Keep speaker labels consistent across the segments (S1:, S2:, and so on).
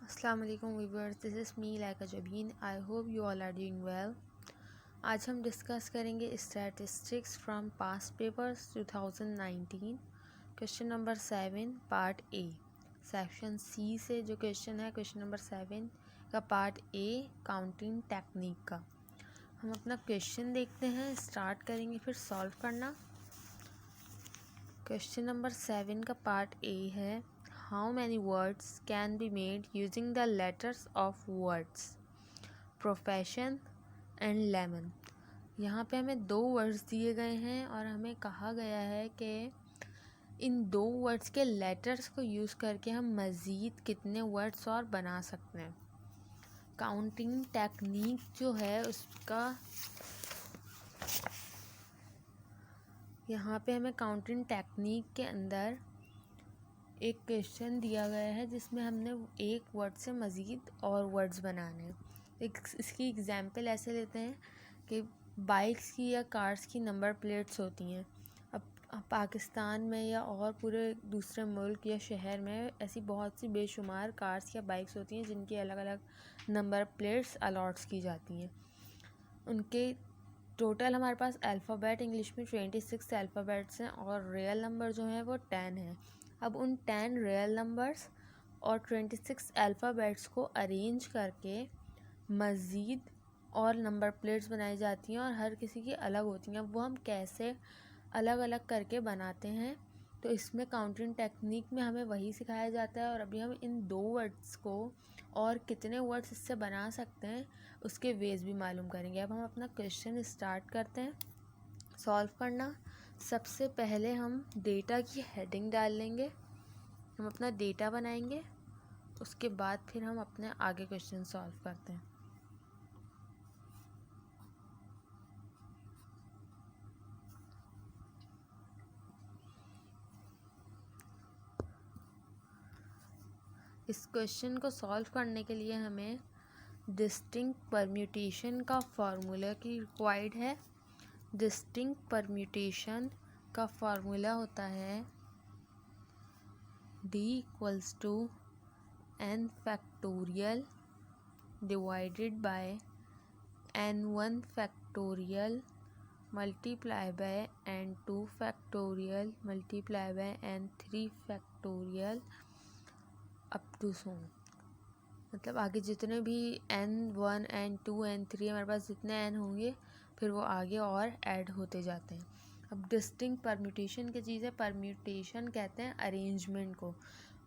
S1: अस्सलाम वालेकुम viewers, this is me Laiqa Jabeen. I hope you all are doing well. आज हम डिस्कस करेंगे statistics from past papers 2019, question number 7 part A. Section C से जो question है, क्वेश्चन नंबर 7 का पार्ट ए, काउंटिंग टेक्निक का। हम अपना क्वेश्चन देखते हैं, स्टार्ट करेंगे फिर सॉल्व करना। क्वेश्चन नंबर 7 का पार्ट ए है, how many words can be made using the letters of words, profession and lemon. यहाँ पे हमें दो वर्ड्स दिए गए हैं और हमें कहा गया है कि इन दो वर्ड्स के लेटर्स को यूज़ करके हम मज़ीद कितने वर्ड्स और बना सकते हैं। काउंटिंग टेक्निक जो है उसका यहाँ पे हमें काउंटिंग टेक्निक के अंदर एक क्वेश्चन दिया गया है जिसमें हमने एक वर्ड से मज़ीद और वर्ड्स बनाने हैं। इसकी एग्जांपल ऐसे लेते हैं कि बाइक्स की या कार्स की नंबर प्लेट्स होती हैं। अब पाकिस्तान में या और पूरे दूसरे मुल्क या शहर में ऐसी बहुत सी बेशुमार कार्स या बाइक्स होती हैं जिनकी अलग अलग नंबर प्लेट्स अलॉट्स की जाती हैं। उनके टोटल हमारे पास अल्फ़ाबेट इंग्लिश में 26 अल्फ़ाबेट्स हैं और रियल नंबर जो है वो 10 है। अब उन 10 रियल नंबर्स और 26 अल्फ़ाबेट्स को अरेंज करके मज़ीद और नंबर प्लेट्स बनाई जाती हैं और हर किसी की अलग होती हैं। अब वो हम कैसे अलग अलग करके बनाते हैं, तो इसमें काउंटिंग टेक्निक में हमें वही सिखाया जाता है। और अभी हम इन दो वर्ड्स को और कितने वर्ड्स इससे बना सकते हैं उसके वेज भी मालूम करेंगे। अब हम अपना क्वेश्चन स्टार्ट करते हैं सॉल्व करना। सबसे पहले हम डेटा की हेडिंग डाल लेंगे, हम अपना डेटा बनाएंगे, उसके बाद फिर हम अपने आगे क्वेश्चन सॉल्व करते हैं। इस क्वेश्चन को सॉल्व करने के लिए हमें डिस्टिंक्ट परम्यूटेशन का फार्मूला की रिक्वायर्ड है। डिस्टिंक्ट परम्यूटेशन का फार्मूला होता है d equals to n factorial divided by n1 factorial multiply by n2 factorial multiply by n3 factorial up to so. मतलब आगे जितने भी n1 n2 n3 हमारे पास जितने n होंगे फिर वो आगे और ऐड होते जाते हैं। अब डिस्टिंक्ट परम्यूटेशन की चीज़ है। परम्यूटेशन कहते हैं अरेंजमेंट को,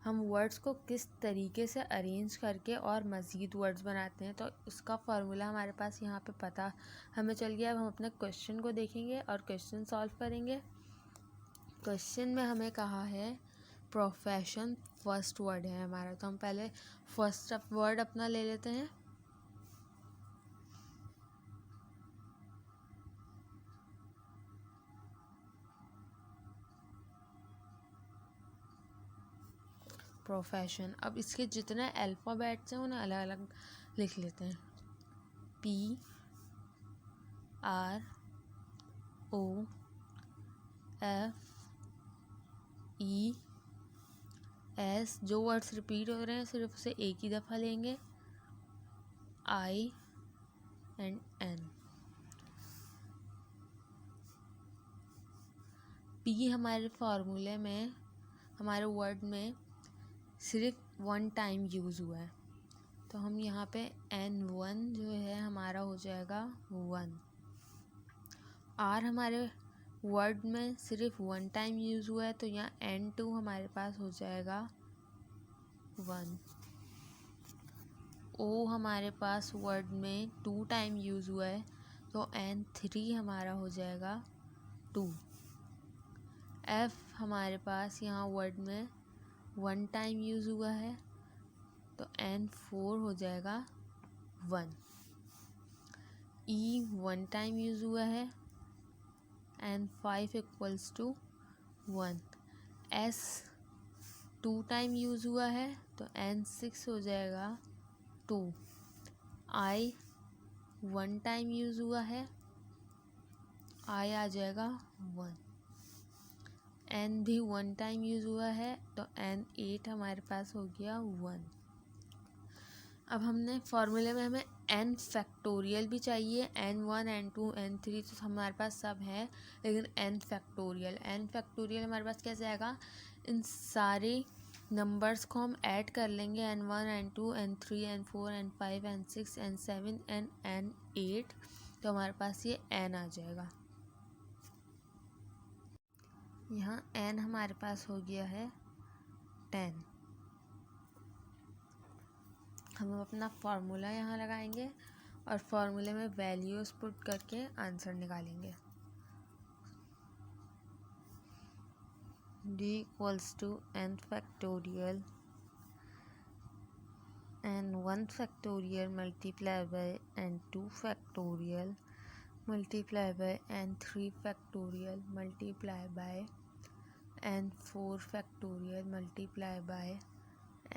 S1: हम वर्ड्स को किस तरीके से अरेंज करके और मज़ीद वर्ड्स बनाते हैं। तो उसका फार्मूला हमारे पास यहाँ पे पता हमें चल गया। अब हम अपने क्वेश्चन को देखेंगे और क्वेश्चन सॉल्व करेंगे। क्वेश्चन में हमें कहा है प्रोफेशन फर्स्ट वर्ड है हमारा, तो हम पहले फर्स्ट वर्ड अपना ले लेते हैं। प्रोफेशन। अब इसके जितने अल्फ़ाबेट्स हैं उन्हें अलग अलग लिख लेते हैं। P R O F E S, जो वर्ड्स रिपीट हो रहे हैं सिर्फ उसे एक ही दफ़ा लेंगे, I एंड N। P हमारे फार्मूले में, हमारे वर्ड में सिर्फ वन टाइम यूज़ हुआ है, तो हम यहाँ पे N1 जो है हमारा हो जाएगा 1। R हमारे वर्ड में सिर्फ वन टाइम यूज़ हुआ है, तो यहाँ N2 हमारे पास हो जाएगा 1। O हमारे पास वर्ड में 2 टाइम यूज़ हुआ है, तो N3 हमारा हो जाएगा 2। F हमारे पास यहाँ वर्ड में 1 टाइम यूज़ हुआ है, तो N4 हो जाएगा 1। E 1 टाइम यूज़ हुआ है, N5 equals to 1। S 2 time use हुआ है, तो N6 हो जाएगा 2। I 1 टाइम यूज़ हुआ है, I आ जाएगा 1। N भी 1 टाइम यूज़ हुआ है, तो N8 हमारे पास हो गया 1। अब हमने फॉर्मूले में हमें n फैक्टोरियल भी चाहिए, n1 n2 n3 तो हमारे पास सब है, लेकिन n फैक्टोरियल हमारे पास कैसे आएगा? इन सारे नंबर्स को हम ऐड कर लेंगे, n1 n2 n3 n4 n5 n6 n7 n8, तो हमारे पास ये n आ जाएगा। यहाँ n हमारे पास हो गया है 10। हम अपना फार्मूला यहाँ लगाएंगे और फार्मूले में वैल्यूज़ पुट करके आंसर निकालेंगे। d equals to n factorial n1 factorial multiply by n2 factorial multiply by n3 factorial multiply by n4 factorial multiply by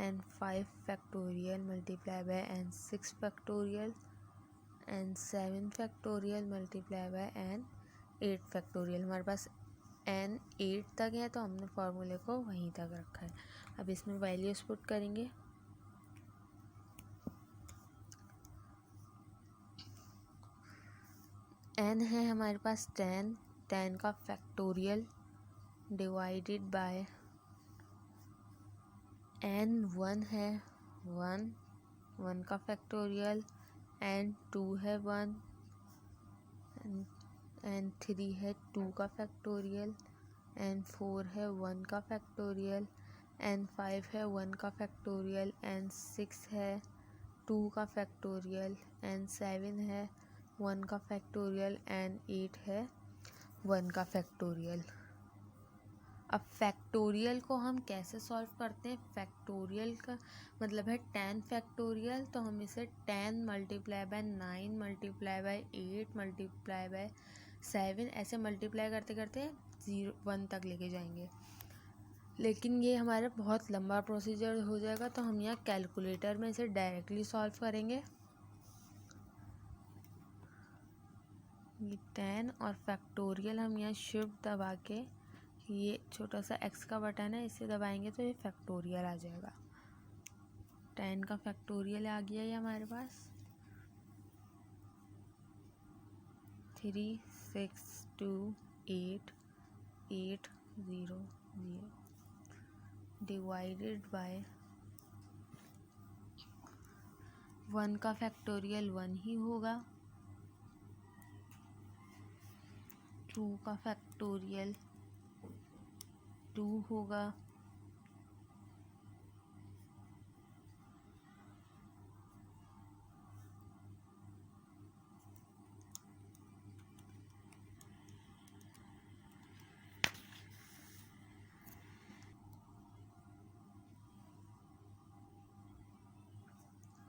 S1: n5 factorial multiply by n6 factorial n7 factorial multiply by n8 factorial. हमारे पास n8 तक है तो हमने फॉर्मूले को वहीं तक रखा है। अब इसमें वैल्यूज पुट करेंगे। n है हमारे पास 10 का फैक्टोरियल डिवाइडेड बाय n1 है 1 का फैक्टोरियल, n2 है 1, n3 है 2 का फैक्टोरियल, n4 है 1 का फैक्टोरियल, n5 है 1 का फैक्टोरियल, n6 है 2 का फैक्टोरियल, n7 है 1 का फैक्टोरियल, n8 है 1 का फैक्टोरियल। अब फैक्टोरियल को हम कैसे सॉल्व करते हैं? फैक्टोरियल का मतलब है 10 फैक्टोरियल, तो हम इसे 10 multiply by 9 multiply by 8 multiply by 7 ऐसे मल्टीप्लाई करते करते 1 तक लेके जाएंगे। लेकिन ये हमारा बहुत लंबा प्रोसीजर हो जाएगा, तो हम यहाँ कैलकुलेटर में इसे डायरेक्टली सॉल्व करेंगे। ये 10 और फैक्टोरियल हम यहाँ शिफ्ट दबा के, ये छोटा सा x का बटन है, इसे दबाएंगे तो ये फैक्टोरियल आ जाएगा। 10 का फैक्टोरियल आ गया ये हमारे पास 3 6 2 8 8 0 0 डिवाइडेड बाय 1 का फैक्टोरियल 1 ही होगा, 2 का फैक्टोरियल 2 होगा,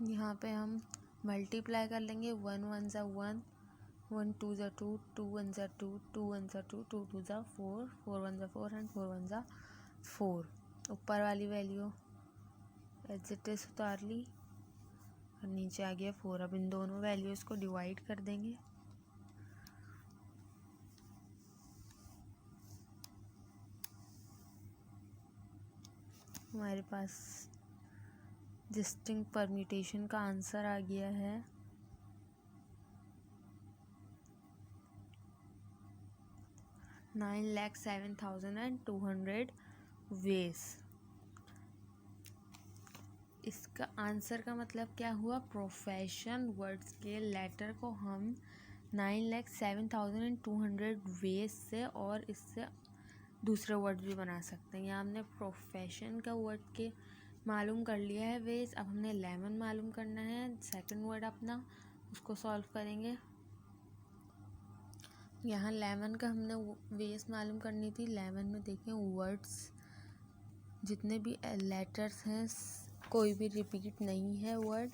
S1: यहाँ पे हम मल्टीप्लाई कर लेंगे। 1 1 ज़ा 1, 1 2 ज़ा 2, 2 1 ज़ा 2, 2 1 ज़ा 2, 2 2 ज़ा 4, 4 1 ज़ा 4 एंड 4 1 ज़ा 4। ऊपर वाली वैल्यू एज इट इज उतार ली और नीचे आ गया 4। अब इन दोनों वैल्यूज़ को डिवाइड कर देंगे। हमारे पास डिस्टिंक्ट परम्यूटेशन का आंसर आ गया है 9,07,200 वेज। इसका आंसर का मतलब क्या हुआ? प्रोफेशन वर्ड्स के लेटर को हम 9,07,200 वेज से और इससे दूसरे वर्ड भी बना सकते हैं। यहाँ हमने प्रोफेशन का वर्ड के मालूम कर लिया है वेज। अब हमने लेमन मालूम करना है, सेकंड वर्ड अपना, उसको सॉल्व करेंगे। यहाँ लेमन का हमने वेज मालूम करनी थी। लेमन में देखें वर्ड्स जितने भी लेटर्स हैं कोई भी रिपीट नहीं है वर्ड।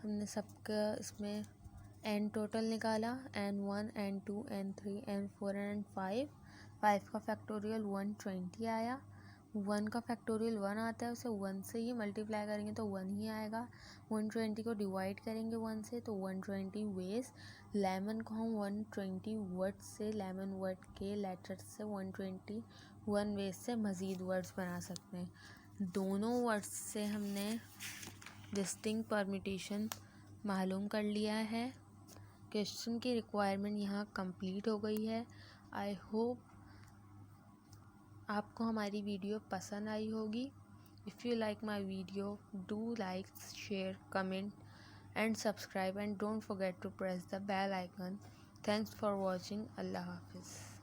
S1: हमने सबका इसमें n टोटल निकाला, n1 n2 n3 n4 n5। 5 का फैक्टोरियल 120 आया। 1 का फैक्टोरियल 1 आता है, उसे 1 से ही मल्टीप्लाई करेंगे तो 1 ही आएगा। 120 को डिवाइड करेंगे 1 से तो 120 वेज। लेमन को हम 120 वर्ड से, लेमन वर्ड के लेटर से 121 वेज से मज़ीद वर्ड्स बना सकते हैं। दोनों वर्ड्स से हमने डिस्टिंक्ट परम्यूटेशन मालूम कर लिया है। क्वेश्चन की रिक्वायरमेंट यहाँ कंप्लीट हो गई है। आई होप आपको हमारी वीडियो पसंद आई होगी। If you like my video, do like, share, comment and subscribe, and don't forget to press the bell icon. Thanks for watching. Allah Hafiz.